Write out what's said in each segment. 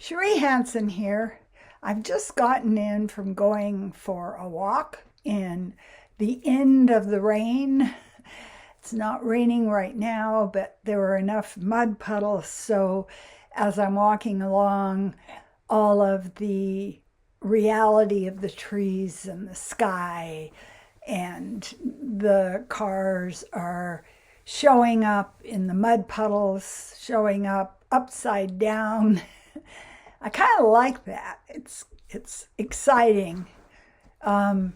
CherieHanson here. I've just gotten in from going for a walk in the end of the rain. It's not raining right now, but there were enough mud puddles. So as I'm walking along, all of the reality of the trees and the sky and the cars are showing up in the mud puddles, showing up upside down. I kind of like that. It's exciting. Um,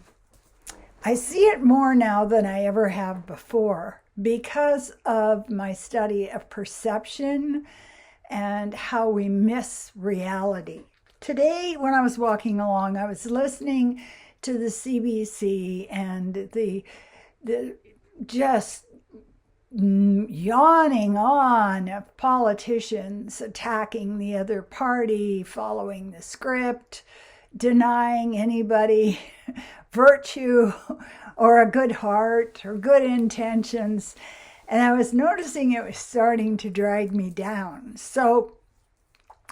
I see it more now than I ever have before because of my study of perception and how we miss reality. Today, when I was walking along, I was listening to the CBC and the just yawning on of politicians attacking the other party, following the script, denying anybody virtue or a good heart or good intentions. And I was noticing it was starting to drag me down. So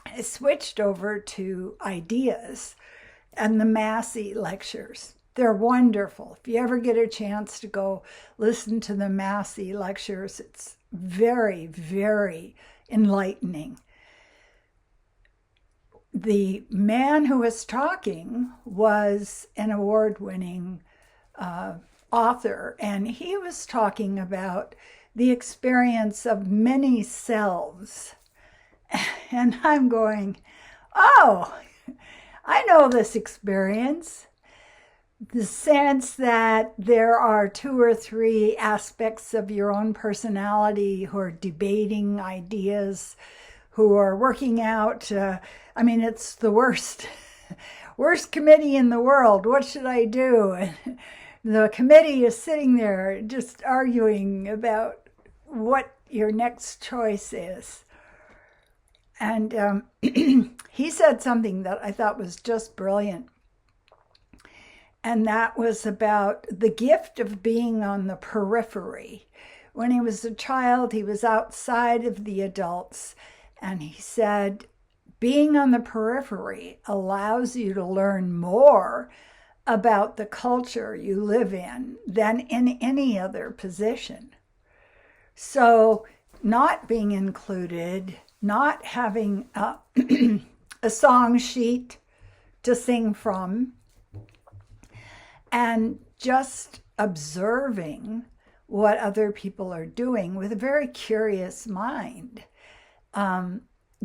I switched over to ideas and the Massey lectures. They're wonderful. If you ever get a chance to go listen to the Massey lectures, it's very, very enlightening. The man who was talking was an award-winning author, and he was talking about the experience of many selves. And I'm going, oh, I know this experience. The sense that there are two or three aspects of your own personality who are debating ideas, who are working out. It's the worst committee in the world. What should I do? And the committee is sitting there just arguing about what your next choice is. And he said something that I thought was just brilliant. And that was about the gift of being on the periphery. When he was a child, he was outside of the adults. And he said, being on the periphery allows you to learn more about the culture you live in than in any other position. So not being included, not having a song sheet to sing from, and just observing what other people are doing with a very curious mind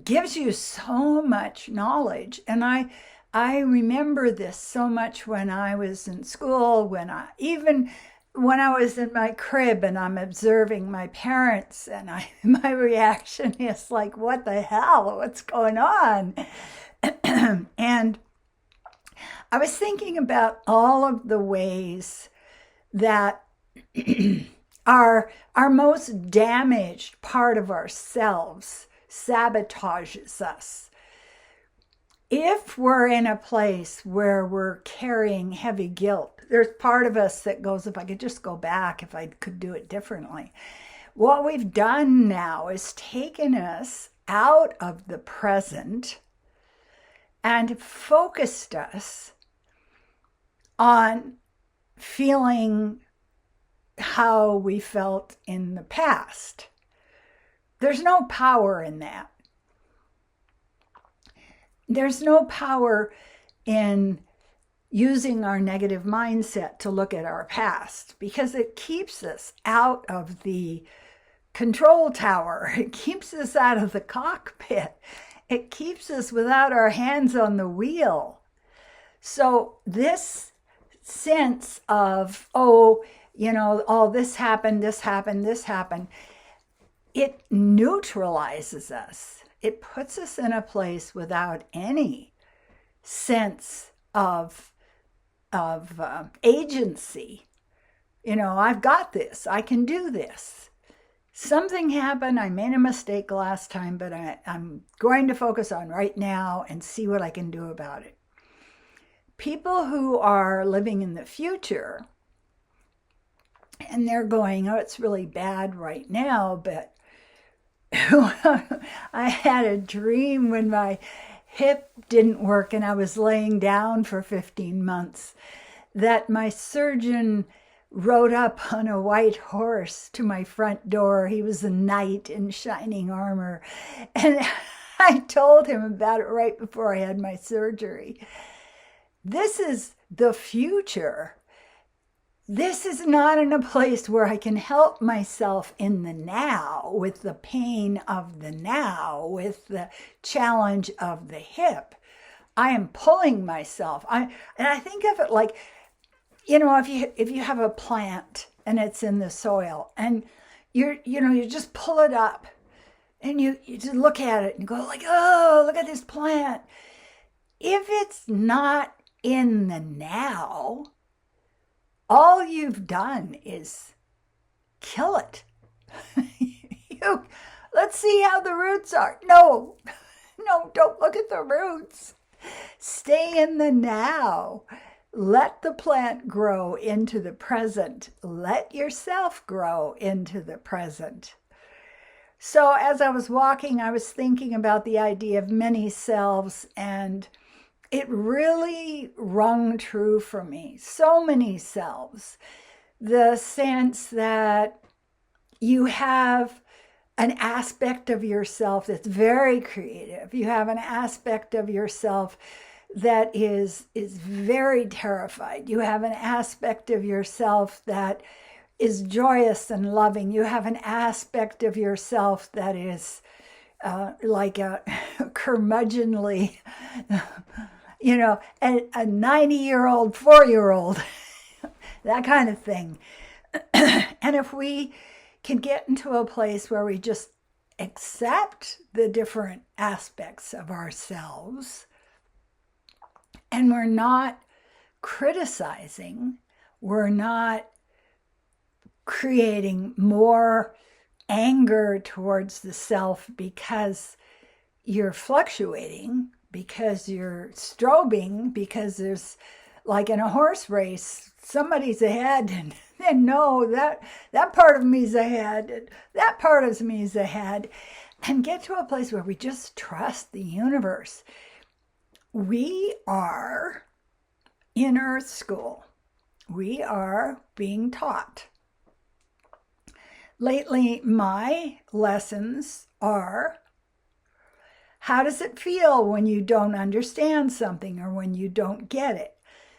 gives you so much knowledge. And I remember this so much when I was in school, even when I was in my crib and I'm observing my parents, and my reaction is like, what the hell? What's going on? And I was thinking about all of the ways that our most damaged part of ourselves sabotages us. If we're in a place where we're carrying heavy guilt, there's part of us that goes, if I could just go back, if I could do it differently. What we've done now is taken us out of the present and focused us on feeling how we felt in the past. There's no power in that. There's no power in using our negative mindset to look at our past because it keeps us out of the control tower. It keeps us out of the cockpit. It keeps us without our hands on the wheel. So this sense of, oh, this happened, this happened, this happened, it neutralizes us. It puts us in a place without any sense of agency. I've got this. I can do this. Something happened. I made a mistake last time, but I'm going to focus on right now and see what I can do about it. People who are living in the future and they're going, oh, it's really bad right now, but I had a dream when my hip didn't work and I was laying down for 15 months, that my surgeon rode up on a white horse to my front door. He was a knight in shining armor. And I told him about it right before I had my surgery. This is the future. This is not in a place where I can help myself in the now, with the pain of the now, with the challenge of the hip. I am pulling myself. And I think of it like, if you have a plant and it's in the soil and you just pull it up and you just look at it and go like, oh, look at this plant. If it's not in the now, all you've done is kill it. Let's see how the roots are. No, don't look at the roots. Stay in the now. Let the plant grow into the present. Let yourself grow into the present. So as I was walking, I was thinking about the idea of many selves, and it really rung true for me. So many selves. The sense that you have an aspect of yourself that's very creative. You have an aspect of yourself that is very terrified. You have an aspect of yourself that is joyous and loving. You have an aspect of yourself that is like a curmudgeonly, a 90-year-old, 4-year-old, that kind of thing. And if we can get into a place where we just accept the different aspects of ourselves, and we're not criticizing, we're not creating more anger towards the self because you're fluctuating, because you're strobing, because there's, like in a horse race, somebody's ahead, and then no, that part of me's ahead, and that part of me's ahead, and get to a place where we just trust the universe. We are in Earth School. We are being taught. Lately, my lessons are, how does it feel when you don't understand something or when you don't get it?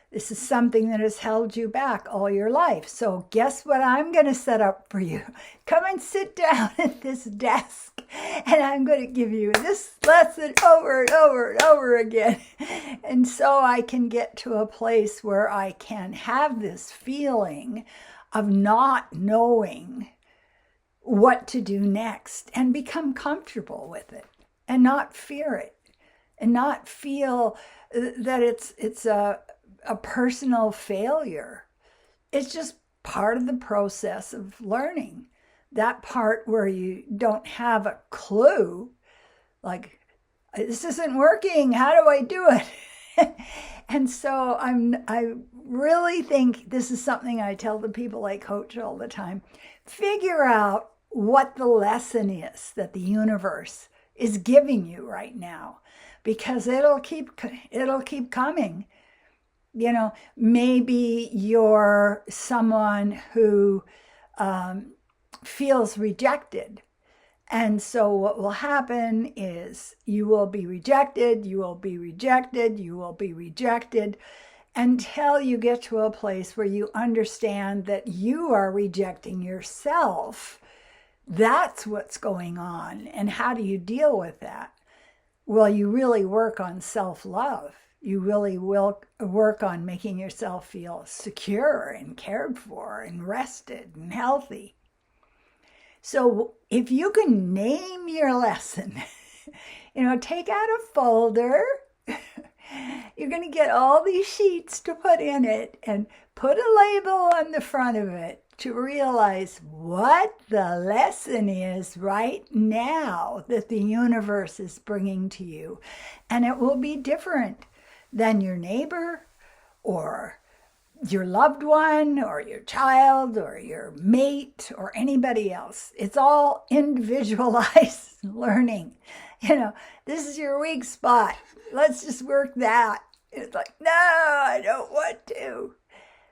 This is something that has held you back all your life. So guess what I'm going to set up for you? Come and sit down at this desk, and I'm going to give you this lesson over and over and over again. And so I can get to a place where I can have this feeling of not knowing what to do next and become comfortable with it and not fear it and not feel that it's a personal failure. It's just part of the process of learning. That part where you don't have a clue, like, this isn't working, how do I do it? And so I really think this is something I tell the people I coach all the time. Figure out what the lesson is that the universe is giving you right now, because it'll keep coming. Maybe you're someone who feels rejected. And so what will happen is you will be rejected, you will be rejected, you will be rejected, until you get to a place where you understand that you are rejecting yourself. That's what's going on. And how do you deal with that? Well, you really work on self-love. You really will work on making yourself feel secure and cared for and rested and healthy. So if you can name your lesson, take out a folder. You're going to get all these sheets to put in it and put a label on the front of it to realize what the lesson is right now that the universe is bringing to you. And it will be different than your neighbor or your loved one or your child or your mate or anybody else. It's all individualized learning. This is your weak spot. Let's just work that. It's like, no, I don't want to.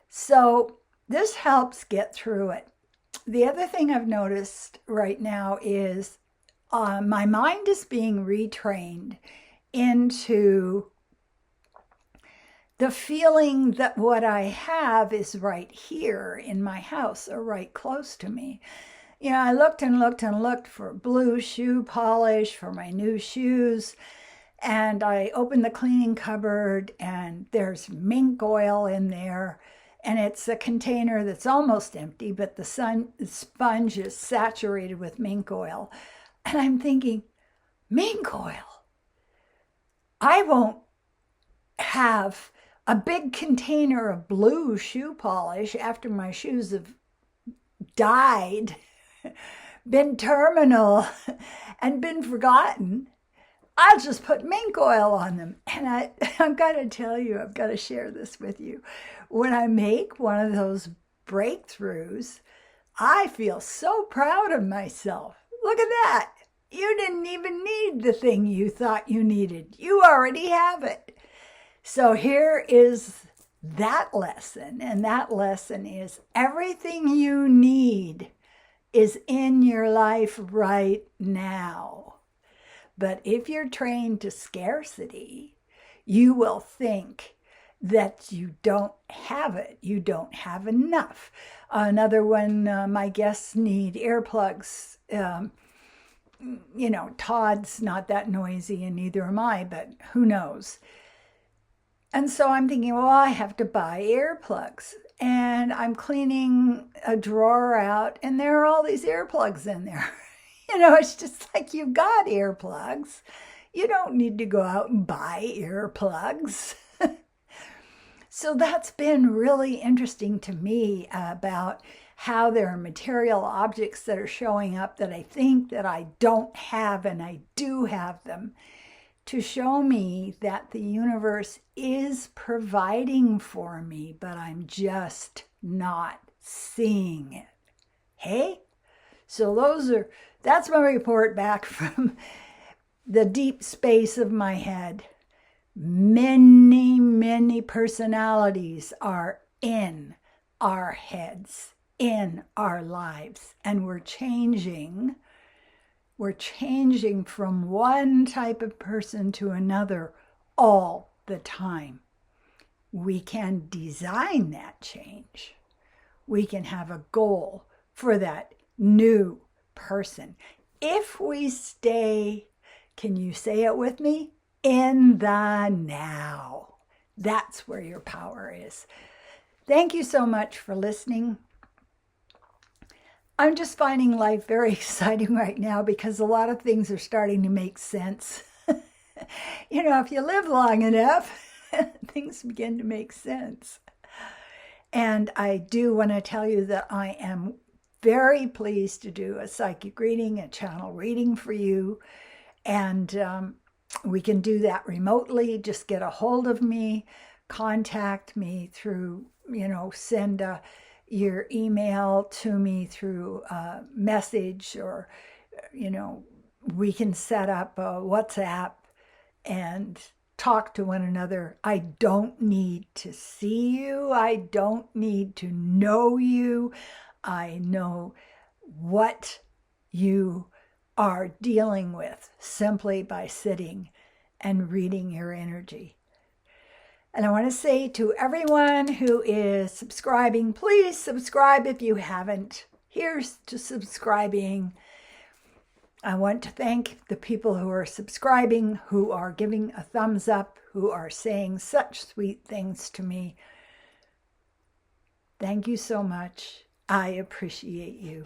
So this helps get through it. The other thing I've noticed right now is my mind is being retrained into the feeling that what I have is right here in my house or right close to me. I looked and looked and looked for blue shoe polish for my new shoes. And I opened the cleaning cupboard and there's mink oil in there. And it's a container that's almost empty, but the sponge is saturated with mink oil. And I'm thinking, mink oil? I won't have a big container of blue shoe polish after my shoes have died, been terminal, and been forgotten. I'll just put mink oil on them. And I've got to tell you, I've got to share this with you. When I make one of those breakthroughs, I feel so proud of myself. Look at that. You didn't even need the thing you thought you needed. You already have it. So here is that lesson. And that lesson is everything you need is in your life right now. But if you're trained to scarcity, you will think that you don't have it. You don't have enough. Another one, my guests need earplugs. Todd's not that noisy and neither am I, but who knows? And so I'm thinking, well, I have to buy earplugs. And I'm cleaning a drawer out and there are all these earplugs in there. It's just like you've got earplugs. You don't need to go out and buy earplugs. So that's been really interesting to me about how there are material objects that are showing up that I think that I don't have and I do have them, to show me that the universe is providing for me, but I'm just not seeing it. Hey? So that's my report back from the deep space of my head. Many, many personalities are in our heads, in our lives, and we're changing from one type of person to another all the time. We can design that change. We can have a goal for that new person. If we stay, can you say it with me? In the now. That's where your power is. Thank you so much for listening. I'm just finding life very exciting right now because a lot of things are starting to make sense. If you live long enough, things begin to make sense. And I do want to tell you that I am very pleased to do a psychic reading, a channel reading for you. And we can do that remotely. Just get a hold of me, contact me through, send your email to me through a message, or, we can set up a WhatsApp and talk to one another. I don't need to see you. I don't need to know you. I know what you are dealing with simply by sitting and reading your energy. And I want to say to everyone who is subscribing, please subscribe if you haven't. Here's to subscribing. I want to thank the people who are subscribing, who are giving a thumbs up, who are saying such sweet things to me. Thank you so much. I appreciate you.